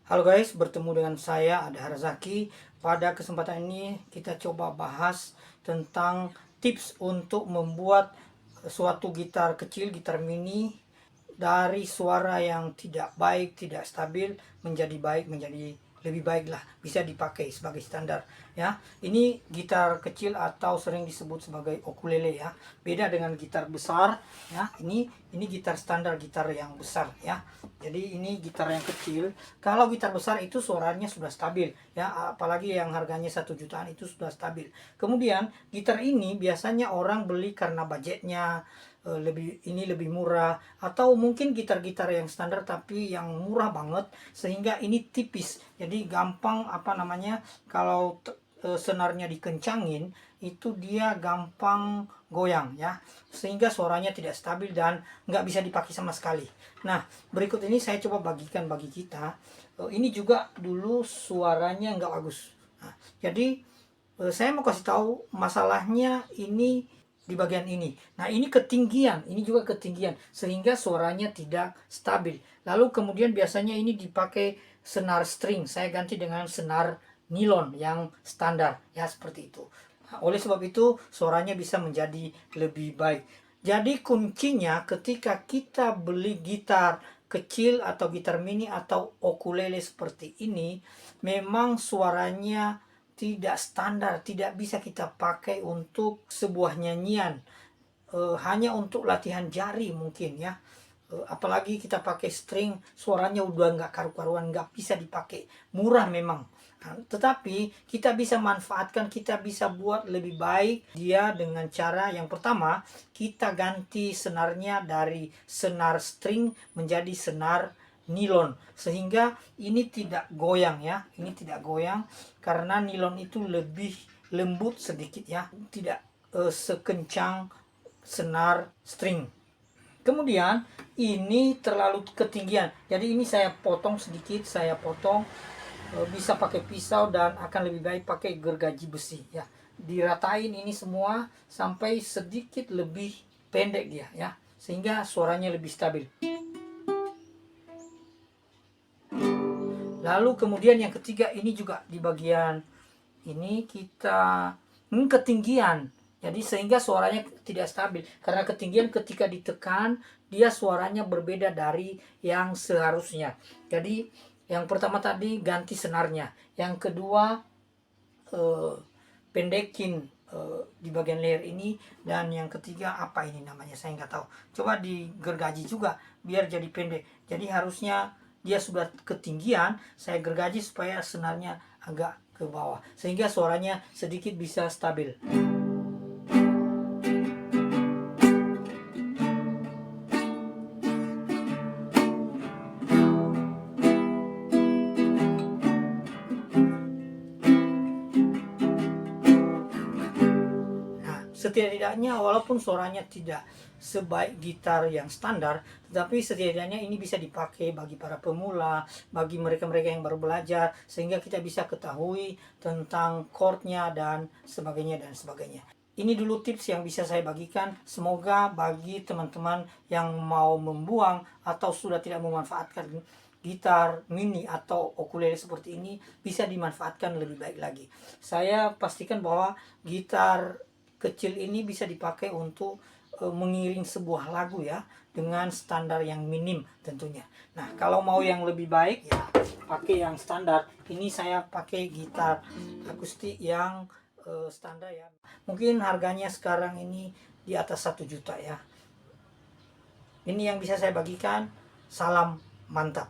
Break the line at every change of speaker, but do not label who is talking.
Halo guys, bertemu dengan saya Ada Harazaki. Pada kesempatan ini kita coba bahas tentang tips untuk membuat suatu gitar kecil, gitar mini dari suara yang tidak baik, tidak stabil menjadi baik, menjadi lebih baik lah, bisa dipakai sebagai standar ya. Ini gitar kecil atau sering disebut sebagai ukulele ya. Beda dengan gitar besar ya. Ini gitar standar, gitar yang besar ya. Jadi ini gitar yang kecil. Kalau gitar besar itu suaranya sudah stabil ya, apalagi yang harganya 1 jutaan itu sudah stabil. Kemudian gitar ini biasanya orang beli karena budgetnya lebih murah, atau mungkin gitar-gitar yang standar tapi yang murah banget sehingga ini tipis, jadi gampang kalau senarnya dikencangin itu dia gampang goyang ya, sehingga suaranya tidak stabil dan nggak bisa dipakai sama sekali. Nah, berikut ini saya coba bagikan bagi kita. Ini juga dulu suaranya nggak bagus. Nah, jadi saya mau kasih tahu masalahnya ini di bagian ini. Nah, ini ketinggian, ini juga ketinggian sehingga suaranya tidak stabil. Lalu kemudian biasanya ini dipakai senar string. Saya ganti dengan senar nilon yang standar ya, seperti itu. Nah, oleh sebab itu suaranya bisa menjadi lebih baik. Jadi kuncinya ketika kita beli gitar kecil atau gitar mini atau ukulele seperti ini, memang suaranya tidak standar, tidak bisa kita pakai untuk sebuah nyanyian. Hanya untuk latihan jari mungkin ya. Apalagi kita pakai string, suaranya udah nggak karu-karuan, nggak bisa dipakai. Murah memang. Nah, tetapi kita bisa manfaatkan, kita bisa buat lebih baik dia dengan cara yang pertama, kita ganti senarnya dari senar string menjadi senar nilon, sehingga ini tidak goyang ya, ini tidak goyang karena nilon itu lebih lembut sedikit ya, tidak sekencang senar string. Kemudian ini terlalu ketinggian, jadi ini saya potong sedikit, saya potong, bisa pakai pisau dan akan lebih baik pakai gergaji besi ya. Diratain ini semua sampai sedikit lebih pendek dia ya, sehingga suaranya lebih stabil. Lalu kemudian yang ketiga, ini juga di bagian ini kita ketinggian. Jadi sehingga suaranya tidak stabil. Karena ketinggian ketika ditekan, dia suaranya berbeda dari yang seharusnya. Jadi yang pertama tadi ganti senarnya. Yang kedua eh, pendekin di bagian layer ini. Dan yang ketiga apa ini namanya, saya nggak tahu. Coba digergaji juga biar jadi pendek. Jadi harusnya dia sudah ketinggian, saya gergaji supaya senarnya agak ke bawah sehingga suaranya sedikit bisa stabil. Nah, setidaknya walaupun suaranya tidak sebaik gitar yang standar, tetapi setidaknya ini bisa dipakai bagi para pemula, bagi mereka-mereka yang baru belajar, sehingga kita bisa ketahui tentang chordnya dan sebagainya dan sebagainya. Ini dulu tips yang bisa saya bagikan. Semoga bagi teman-teman yang mau membuang atau sudah tidak memanfaatkan gitar mini atau ukulele seperti ini, bisa dimanfaatkan lebih baik lagi. Saya pastikan bahwa gitar kecil ini bisa dipakai untuk mengiring sebuah lagu ya, dengan standar yang minim tentunya. Nah, kalau mau yang lebih baik ya pakai yang standar. Ini saya pakai gitar akustik yang standar ya. Mungkin harganya sekarang ini di atas 1 juta ya. Ini yang bisa saya bagikan. Salam mantap.